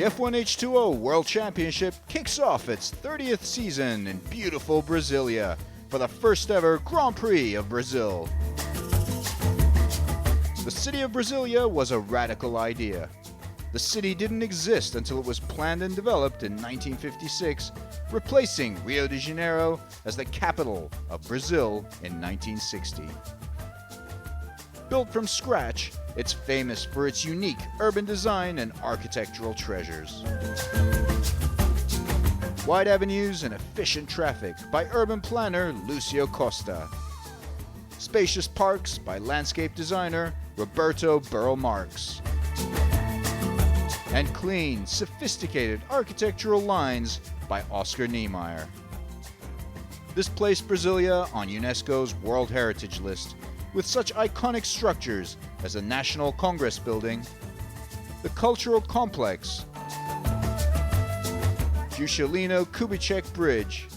The F1H2O World Championship kicks off its 30th season in beautiful Brasilia for the first ever Grand Prix of Brazil. The city of Brasilia was a radical idea. The city didn't exist until it was planned and developed in 1956, replacing Rio de Janeiro as the capital of Brazil in 1960. Built from scratch, it's famous for its unique urban design and architectural treasures. Wide avenues and efficient traffic by urban planner Lucio Costa. Spacious parks by landscape designer Roberto Burrell Marx. And clean, sophisticated architectural lines by Oscar Niemeyer. This placed Brasilia on UNESCO's World Heritage List, with such iconic structures as the National Congress Building, the Cultural Complex, Juscelino Kubitschek Bridge,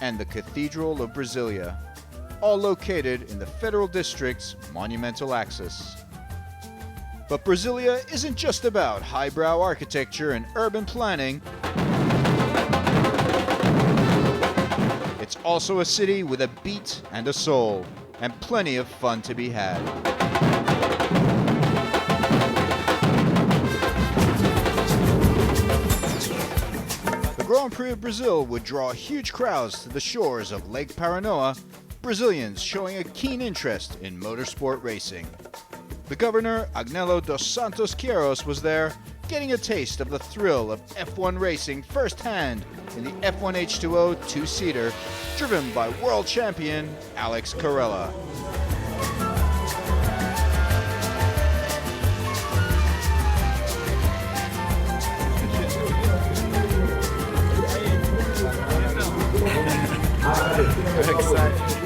and the Cathedral of Brasilia, all located in the Federal District's monumental axis. But Brasilia isn't just about highbrow architecture and urban planning. It's also a city with a beat and a soul, and plenty of fun to be had. The Grand Prix of Brazil would draw huge crowds to the shores of Lake Paranoa, Brazilians showing a keen interest in motorsport racing. The governor, Agnello dos Santos Queiroz, was there, getting a taste of the thrill of F1 racing firsthand in the F1H2O two-seater, driven by world champion Alex Carella. I'm excited.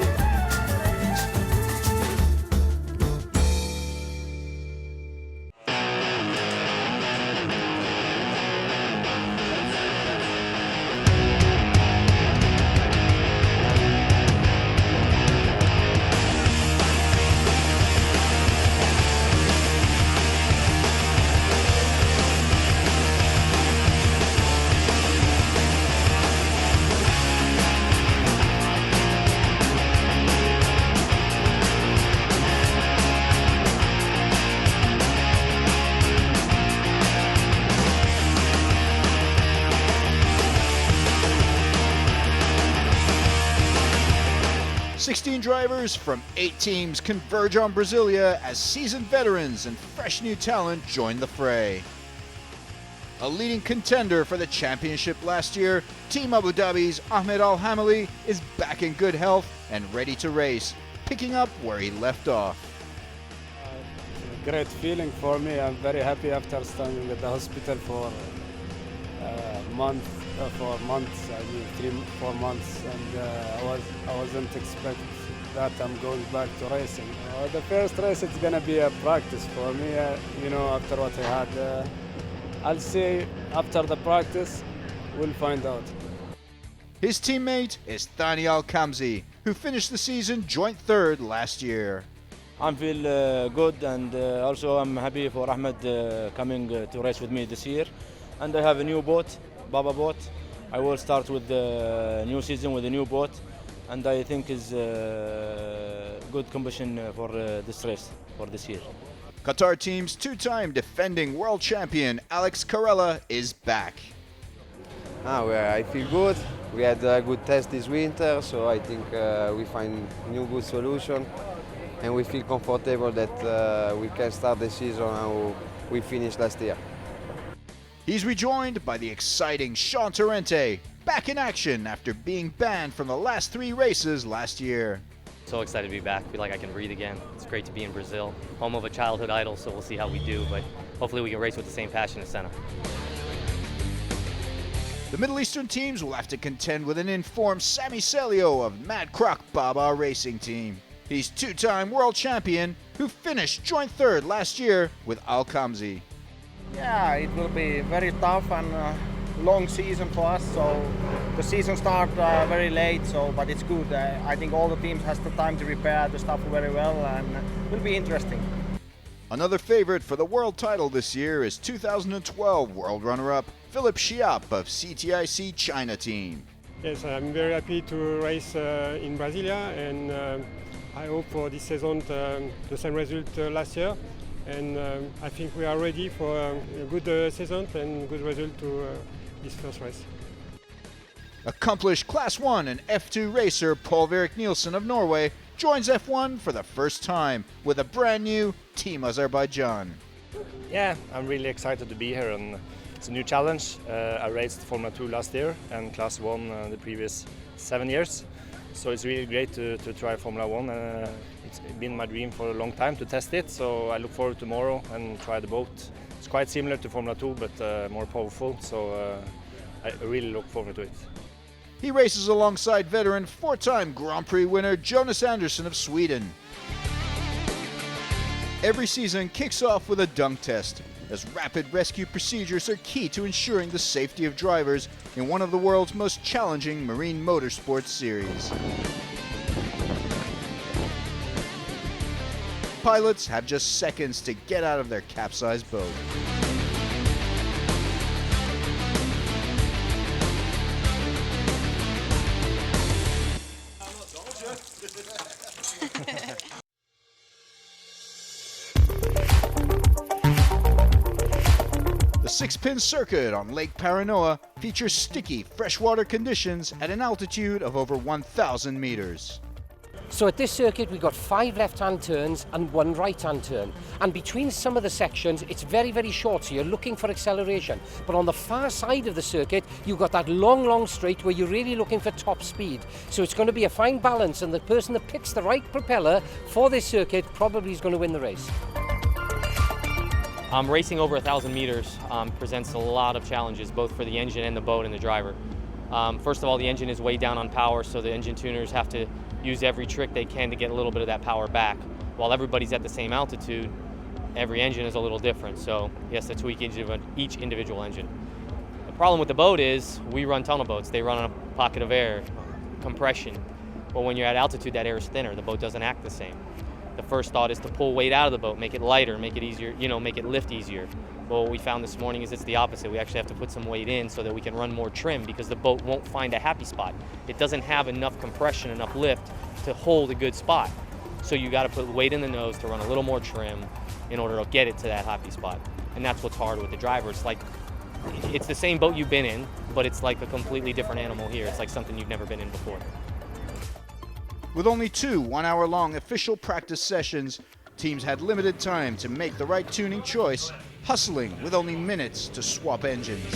16 drivers from 8 teams converge on Brazilia as seasoned veterans and fresh new talent join the fray. A leading contender for the championship last year, Team Abu Dhabi's Ahmed Al-Hamali is back in good health and ready to race, picking up where he left off. Great feeling for me. I'm very happy after staying at the hospital for months. I mean 3-4 months, and I wasn't expect that I'm going back to racing. The first race it's gonna be a practice for me. After what I had, I'll say after the practice we'll find out. His teammate is Thani Al-Kamzi, who finished the season joint third last year. I feel good, and also I'm happy for Ahmed coming to race with me this year. And I have a new boat, Baba boat. I will start with the new season with a new boat, and I think is good competition for this race for this year. Qatar team's two-time defending world champion Alex Carella is back. I feel good. We had a good test this winter, so I think we find new good solution, and we feel comfortable that we can start the season how we finished last year. He's rejoined by the exciting Sean Torrente, back in action after being banned from the last 3 races last year. So excited to be back. Feel like I can breathe again. It's great to be in Brazil, home of a childhood idol, so we'll see how we do, but hopefully we can race with the same passion as Senna. The Middle Eastern teams will have to contend with an informed Sami Celio of Mad Croc Baba Racing Team. He's 2-time world champion who finished joint third last year with Al-Kamzi. Yeah, it will be very tough and long season for us. So the season starts very late, but it's good. I think all the teams has the time to prepare the stuff very well, and it will be interesting. Another favorite for the world title this year is 2012 world runner-up Philippe Chiappe of CTIC China team. Yes, I'm very happy to race in Brasilia, and I hope for this season the same result last year. And I think we are ready for a good season and good result to this first race. Accomplished Class 1 and F2 racer Paul-Erik Nielsen of Norway joins F1 for the first time with a brand new Team Azerbaijan. Yeah, I'm really excited to be here, and it's a new challenge. I raced Formula 2 last year and Class 1 the previous 7 years, so it's really great to try Formula 1. It's been my dream for a long time to test it, so I look forward to tomorrow and try the boat. It's quite similar to Formula 2 but more powerful, so I really look forward to it. He races alongside veteran 4-time Grand Prix winner Jonas Andersson of Sweden. Every season kicks off with a dunk test, as rapid rescue procedures are key to ensuring the safety of drivers in one of the world's most challenging marine motorsports series. Pilots have just seconds to get out of their capsized boat. The 6-pin circuit on Lake Paranoa features sticky freshwater conditions at an altitude of over 1,000 meters. So at this circuit we've got 5 left-hand turns and 1 right-hand turn, and between some of the sections it's very, very short, so you're looking for acceleration. But on the far side of the circuit you've got that long straight where you're really looking for top speed. So it's going to be a fine balance, and the person that picks the right propeller for this circuit probably is going to win the race. Racing over 1,000 meters presents a lot of challenges, both for the engine and the boat and the driver. First of all, the engine is way down on power, so the engine tuners have to use every trick they can to get a little bit of that power back. While everybody's at the same altitude, every engine is a little different, so he has to tweak each individual engine. The problem with the boat is we run tunnel boats. They run on a pocket of air, compression. Well, when you're at altitude, that air is thinner. The boat doesn't act the same. The first thought is to pull weight out of the boat, make it lighter, make it easier, make it lift easier. Well, what we found this morning is it's the opposite. We actually have to put some weight in so that we can run more trim, because the boat won't find a happy spot. It doesn't have enough compression, enough lift to hold a good spot. So you got to put weight in the nose to run a little more trim in order to get it to that happy spot. And that's what's hard with the driver. It's like, it's the same boat you've been in, but it's like a completely different animal here. It's like something you've never been in before. With only 2 one-hour-long official practice sessions, teams had limited time to make the right tuning choice, hustling with only minutes to swap engines.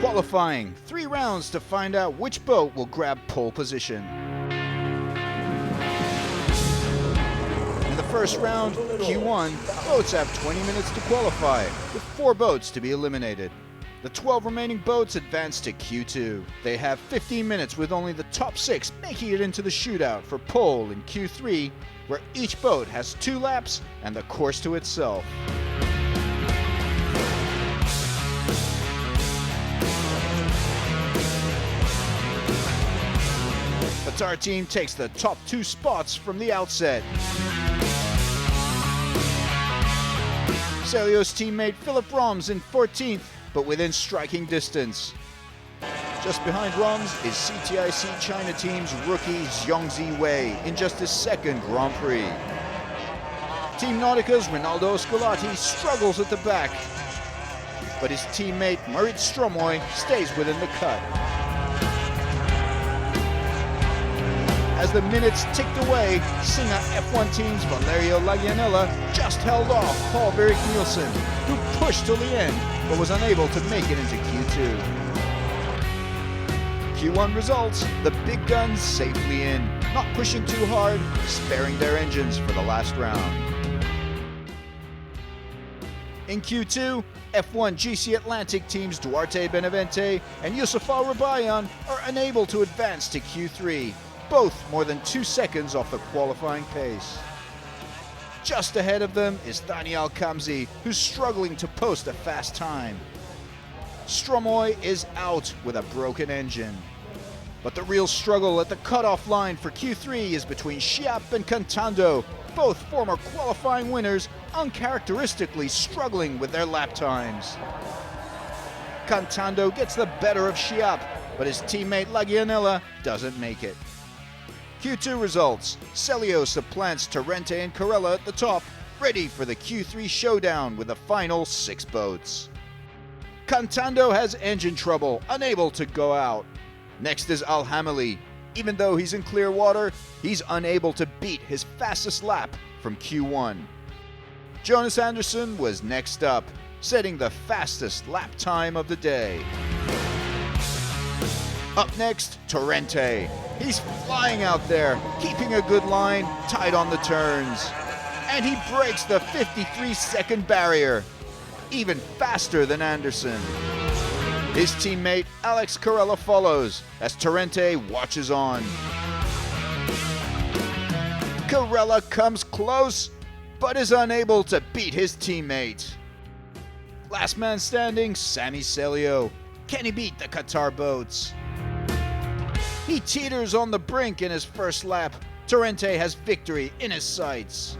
Qualifying, 3 rounds to find out which boat will grab pole position. In the first round, Q1, boats have 20 minutes to qualify, with 4 boats to be eliminated. The 12 remaining boats advance to Q2. They have 15 minutes, with only the top 6 making it into the shootout for pole in Q3, where each boat has 2 laps and the course to itself. Our team takes the top 2 spots from the outset. Celio's teammate Philip Roms in 14th, but within striking distance. Just behind Roms is CTIC China team's rookie Xiongzi Wei in just his 2nd Grand Prix. Team Nautica's Ronaldo Scolati struggles at the back, but his teammate Marit Stromoy stays within the cut. As the minutes ticked away, Singer F1 team's Valerio Lagianella just held off Paul-Erik Nielsen, who pushed till the end but was unable to make it into Q2. Q1 results, the big guns safely in, not pushing too hard, sparing their engines for the last round. In Q2, F1 GC Atlantic teams Duarte Benavente and Yusufa Rabayan are unable to advance to Q3, both more than 2 seconds off the qualifying pace. Just ahead of them is Thani Al-Khamzi, who's struggling to post a fast time. Stromoy is out with a broken engine. But the real struggle at the cutoff line for Q3 is between Schiap and Cantando, both former qualifying winners, uncharacteristically struggling with their lap times. Cantando gets the better of Schiap, but his teammate Lagianella doesn't make it. Q2 results: Celio supplants Torrente and Carella at the top, ready for the Q3 showdown with the final 6 boats. Cantando has engine trouble, unable to go out. Next is Al-Hamali. Even though he's in clear water, he's unable to beat his fastest lap from Q1. Jonas Andersson was next up, setting the fastest lap time of the day. Up next, Torrente. He's flying out there, keeping a good line, tight on the turns. And he breaks the 53-second barrier, even faster than Andersson. His teammate Alex Carella follows as Torrente watches on. Carella comes close, but is unable to beat his teammate. Last man standing, Sami Celio. Can he beat the Qatar boats? He teeters on the brink in his first lap. Torrente has victory in his sights.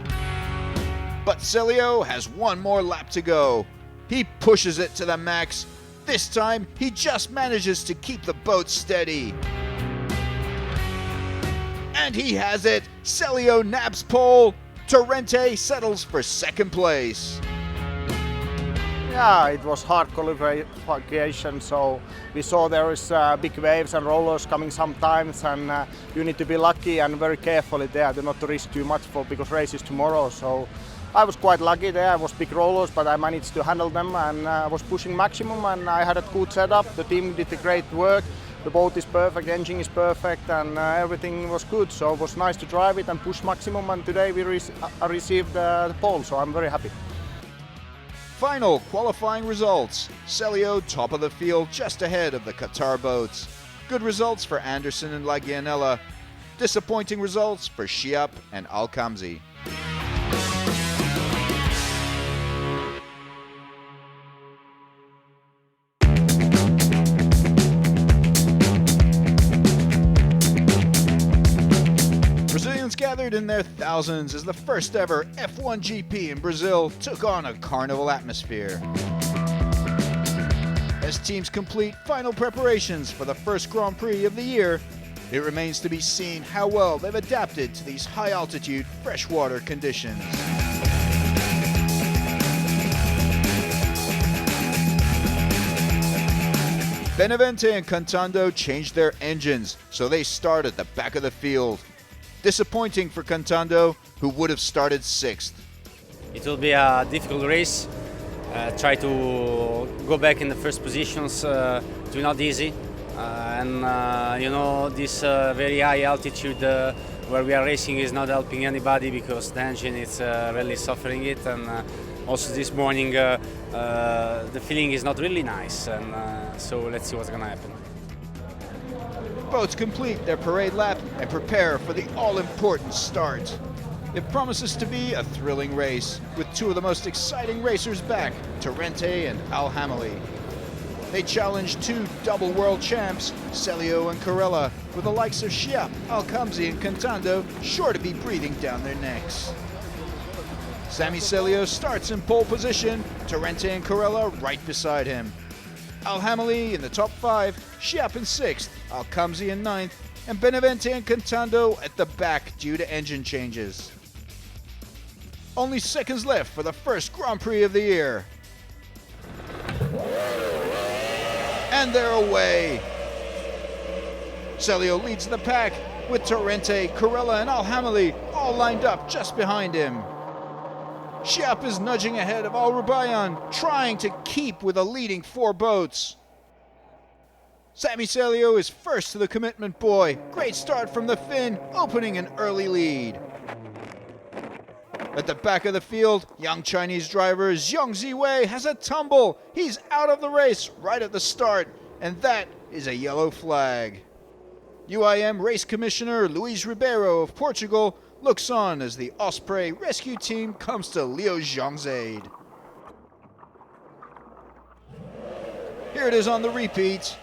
But Celio has one more lap to go. He pushes it to the max. This time, he just manages to keep the boat steady. And he has it! Celio nabs pole. Torrente settles for second place. Yeah, it was hard qualification, so we saw there is big waves and rollers coming sometimes, and you need to be lucky and very carefully there to not to risk too much because race is tomorrow. So I was quite lucky there. I was big rollers, but I managed to handle them, and I was pushing maximum, and I had a good setup. The team did a great work. The boat is perfect, the engine is perfect, and everything was good. So it was nice to drive it and push maximum, and today we received the pole, so I'm very happy. Final qualifying results. Celio top of the field, just ahead of the Qatar boats. Good results for Andersson and Lagianella. Disappointing results for Schiap and Al-Khamzi. Brazilians gathered in their thousands as the first ever F1 GP in Brazil took on a carnival atmosphere. As teams complete final preparations for the first Grand Prix of the year, it remains to be seen how well they've adapted to these high-altitude freshwater conditions. Benavente and Cantando changed their engines, so they start at the back of the field. Disappointing for Cantando, who would have started 6th. It will be a difficult race. Try to go back in the first positions to not easy. This very high altitude where we are racing is not helping anybody because the engine is really suffering it. And also this morning the feeling is not really nice. And so let's see what's going to happen. Boats complete their parade lap and prepare for the all-important start. It promises to be a thrilling race, with 2 of the most exciting racers back, Torrente and Al-Hamali. They challenge 2 double world champs, Celio and Carella, with the likes of Schiap, Al-Khamzi and Cantando sure to be breathing down their necks. Sami Celio starts in pole position, Torrente and Carella right beside him. Al-Hamali in the top 5, Schiap in 6th, Al-Khamzi in 9th, and Benavente and Cantando at the back due to engine changes. Only seconds left for the first Grand Prix of the year. And they're away. Celio leads the pack with Torrente, Carella and Al-Hamali all lined up just behind him. Schiap is nudging ahead of Al-Rubayan, trying to keep with the leading 4 boats. Sami Celio is first to the commitment buoy. Great start from the Finn, opening an early lead. At the back of the field, young Chinese driver Zhong Ziwei has a tumble. He's out of the race right at the start, and that is a yellow flag. UIM Race Commissioner Luís Ribeiro of Portugal looks on as the Osprey rescue team comes to Liu Zhang's aid. Here it is on the repeat.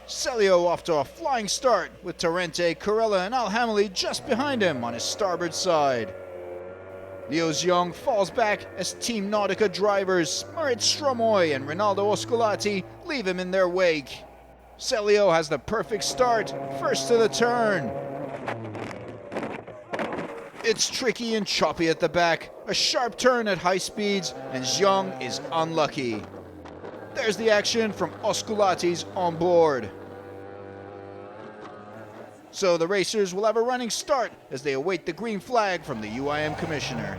Celio off to a flying start with Torrente, Corella and Alhamali just behind him on his starboard side. Liu Zhang falls back as Team Nautica drivers Marit Stromoy and Rinaldo Osculati leave him in their wake. Celio has the perfect start, first to the turn. It's tricky and choppy at the back, a sharp turn at high speeds, and Zhang is unlucky. There's the action from Osculati's on board. So the racers will have a running start as they await the green flag from the UIM commissioner.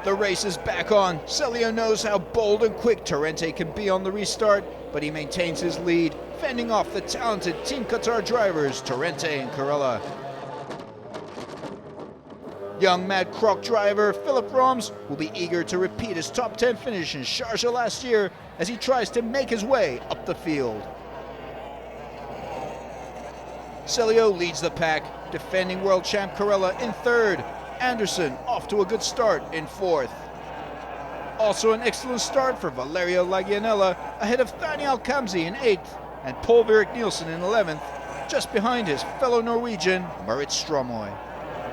The race is back on. Celio knows how bold and quick Torrente can be on the restart, but he maintains his lead, fending off the talented Team Qatar drivers Torrente and Corella. Young Mad Croc driver Philip Roms will be eager to repeat his top 10 finish in Sharjah last year as he tries to make his way up the field. Celio leads the pack, defending world champ Corella in third. Anderson off to a good start in fourth. Also an excellent start for Valerio Lagianella ahead of Thani Alkamzi in 8th and Paul Erik Nielsen in 11th, just behind his fellow Norwegian Marit Stromoy.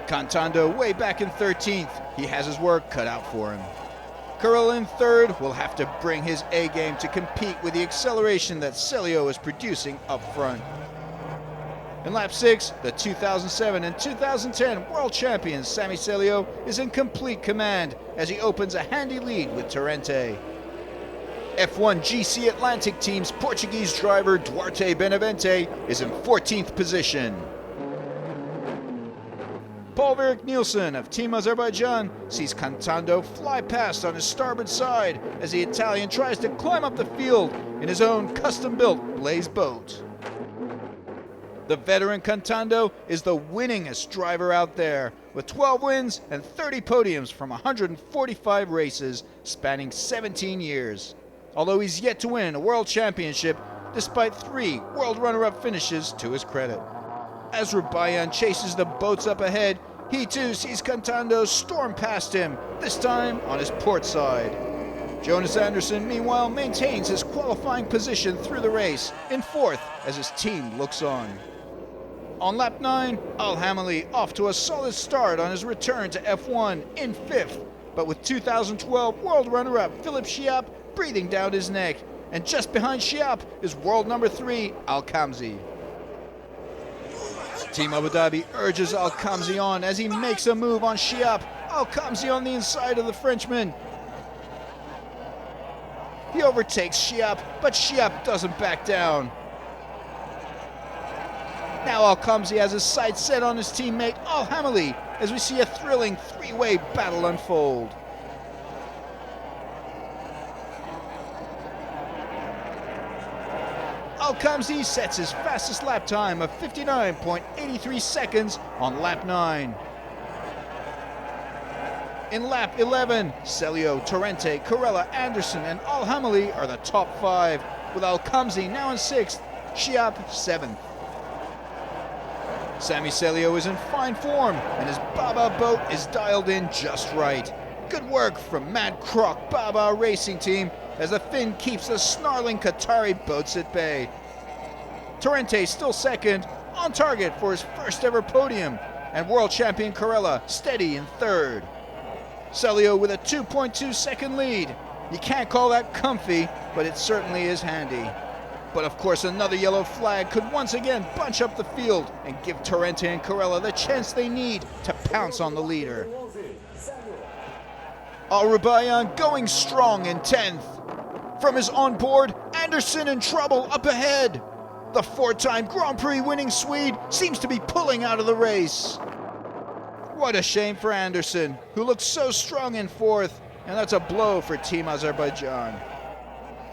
Cantando way back in 13th. He has his work cut out for him. Corella in 3rd will have to bring his A game to compete with the acceleration that Celio is producing up front. In lap 6, the 2007 and 2010 world champion Sami Celio is in complete command as he opens a handy lead with Torrente. F1 GC Atlantic Team's Portuguese driver Duarte Benavente is in 14th position. Paul Erik Nielsen of Team Azerbaijan sees Cantando fly past on his starboard side as the Italian tries to climb up the field in his own custom-built Blaze boat. The veteran Cantando is the winningest driver out there, with 12 wins and 30 podiums from 145 races spanning 17 years. Although he's yet to win a world championship, despite 3 world runner-up finishes to his credit. As Rubayan chases the boats up ahead, he too sees Cantando storm past him, this time on his port side. Jonas Anderson, meanwhile, maintains his qualifying position through the race, in 4th as his team looks on. On lap 9, Alhamali off to a solid start on his return to F1 in 5th, but with 2012 world runner-up Philip Chiap breathing down his neck, and just behind Chiap is world number 3, Alkamzi. Team Abu Dhabi urges Alkamzi on as he makes a move on Chiap. Alkamzi on the inside of the Frenchman. He overtakes Chiap, but Chiap doesn't back down. Now Alkamzi has his sights set on his teammate Alhamali as we see a thrilling 3-way battle unfold. Alkamzi sets his fastest lap time of 59.83 seconds on lap 9. In lap 11, Celio, Torrente, Corella, Anderson, and Alhamali are the top 5, with Alkamzi now in 6th, Chiap 7th. Sami Celio is in fine form, and his Baba boat is dialed in just right. Good work from Mad Croc Baba Racing Team as the Finn keeps the snarling Qatari boats at bay. Torrente still second, on target for his first ever podium, and world champion Corella steady in 3rd. Celio with a 2.2 second lead. You can't call that comfy, but it certainly is handy. But of course another yellow flag could once again bunch up the field and give Torrente and Corella the chance they need to pounce on the leader. Al Rubayan going strong in 10th. From his onboard, Anderson in trouble up ahead. The 4-time Grand Prix winning Swede seems to be pulling out of the race. What a shame for Anderson, who looked so strong in 4th, and that's a blow for Team Azerbaijan.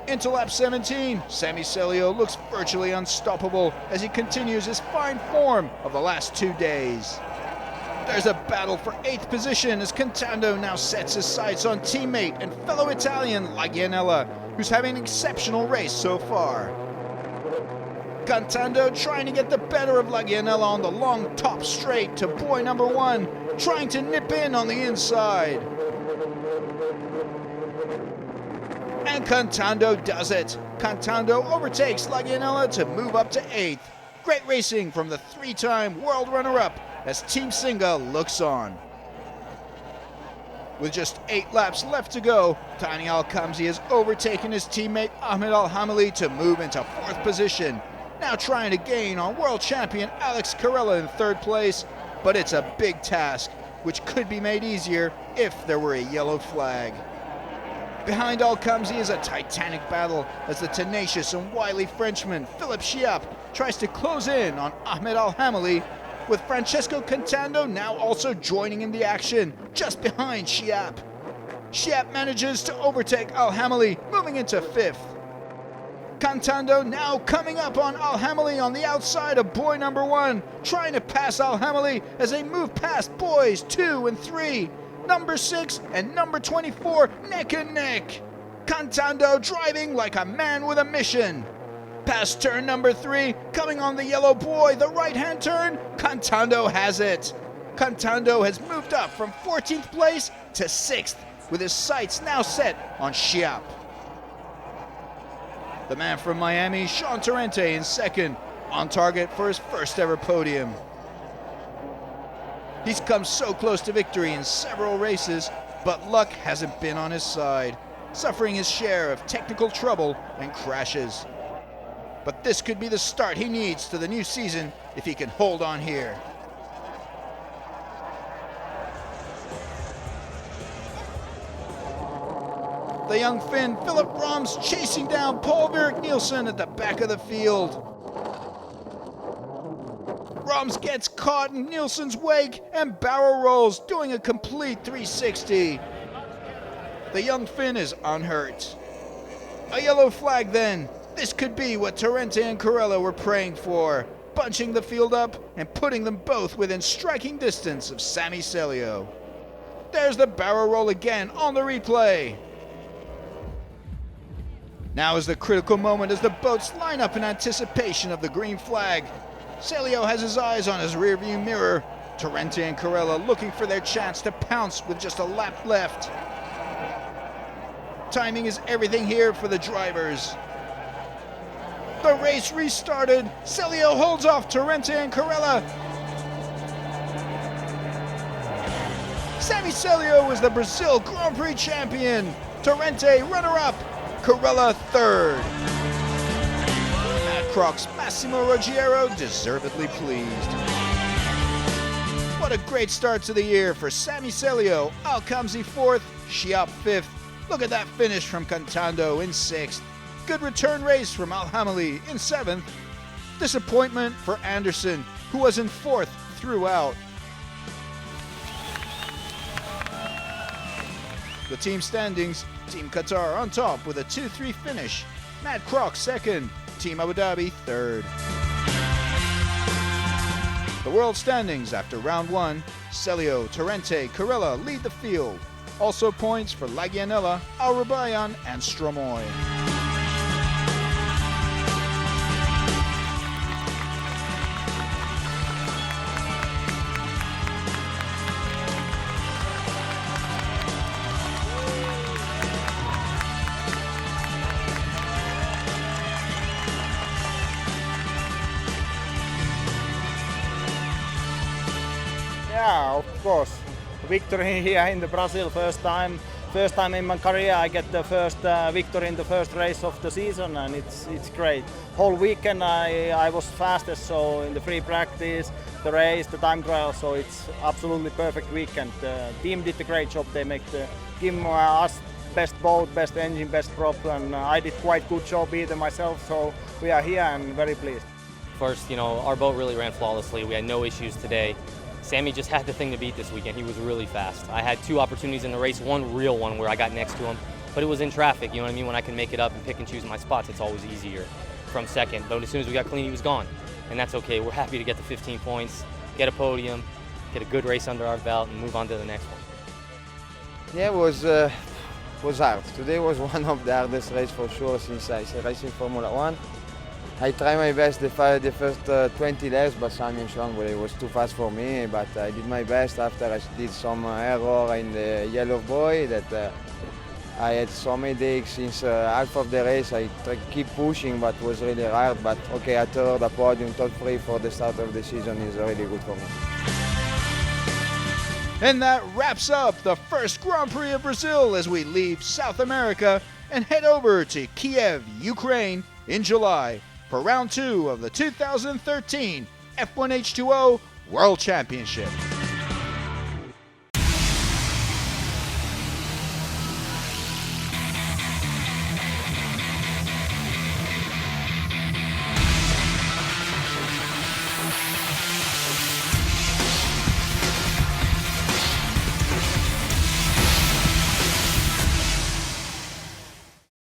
Into lap 17, Sami Celio looks virtually unstoppable as he continues his fine form of the last 2 days. There's a battle for 8th position as Cantando now sets his sights on teammate and fellow Italian Lagianella, who's having an exceptional race so far. Cantando trying to get the better of Lagianella on the long top straight to boy number 1, trying to nip in on the inside. And Cantando does it. Cantando overtakes Lagianella to move up to 8th. Great racing from the 3-time world runner-up as Team Singa looks on. With just 8 laps left to go, Tani Al-Kamzi has overtaken his teammate Ahmed Al-Hamali to move into 4th position. Now trying to gain on world champion Alex Carella in 3rd place, but it's a big task, which could be made easier if there were a yellow flag. Behind Al-Kamzi is a titanic battle as the tenacious and wily Frenchman Philippe Chiappe tries to close in on Ahmed Al-Hamali, with Francesco Cantando now also joining in the action, just behind Chiappe. Chiappe manages to overtake Al-Hamali, moving into 5th. Cantando now coming up on Al-Hamali on the outside of boy number 1, trying to pass Al-Hamali as they move past boys 2 and 3. Number 6 and number 24 neck and neck. Cantando driving like a man with a mission. Past turn number 3, coming on the yellow boy, the right-hand turn, Cantando has it. Cantando has moved up from 14th place to 6th, with his sights now set on Chiappe. The man from Miami, Sean Torrente, in 2nd, on target for his first ever podium. He's come so close to victory in several races, but luck hasn't been on his side, suffering his share of technical trouble and crashes. But this could be the start he needs to the new season if he can hold on here. The young Finn, Philip Roms, chasing down Paul Erik Nielsen at the back of the field. Roms gets caught in Nielsen's wake and barrel rolls, doing a complete 360. The young Finn is unhurt. A yellow flag then. This could be what Torrente and Carella were praying for, bunching the field up and putting them both within striking distance of Sami Celio. There's the barrel roll again on the replay. Now is the critical moment as the boats line up in anticipation of the green flag. Celio has his eyes on his rearview mirror. Torrente and Carella looking for their chance to pounce with just a lap left. Timing is everything here for the drivers. The race restarted. Celio holds off Torrente and Carella. Sami Celio was the Brazil Grand Prix champion. Torrente runner-up. Carella 3rd. Matt Croc's Massimo Ruggiero deservedly pleased. What a great start to the year for Sami Celio. Al-Kamzi 4th, Chiappe 5th. Look at that finish from Cantando in 6th. Good return race from Al-Hamali in 7th. Disappointment for Anderson, who was in 4th throughout. The team standings, Team Qatar on top with a 2-3 finish. Matt Croc 2nd, Team Abu Dhabi 3rd. The world standings after round 1, Celio, Torrente, Carella lead the field. Also points for Lagianella, Al-Rubayan and Stromoy. Yeah, of course. Victory here in the Brazil, first time in my career I get the first victory in the first race of the season, and it's great. Whole weekend I was fastest, so in the free practice, the race, the time trial, so it's absolutely perfect weekend. The team did a great job. They make give us best boat, best engine, best prop, and I did quite good job either myself. So we are here and very pleased. First, our boat really ran flawlessly. We had no issues today. Sammy just had the thing to beat this weekend. He was really fast. I had 2 opportunities in the race, one real one where I got next to him, but it was in traffic, you know what I mean? When I can make it up and pick and choose my spots, it's always easier from second. But as soon as we got clean, he was gone, and that's okay. We're happy to get the 15 points, get a podium, get a good race under our belt, and move on to the next one. Yeah, it was hard. Today was one of the hardest races for sure since I raced in Formula 1. I tried my best the first 20 laps, but Simon Chong, well, it was too fast for me. But I did my best after I did some error in the yellow buoy that I had some headaches since half of the race. I keep pushing, but it was really hard. But okay, a third, a podium, top 3 for the start of the season is really good for me. And that wraps up the first Grand Prix of Brazil as we leave South America and head over to Kiev, Ukraine in July for round 2 of the 2013 F1H2O World Championship.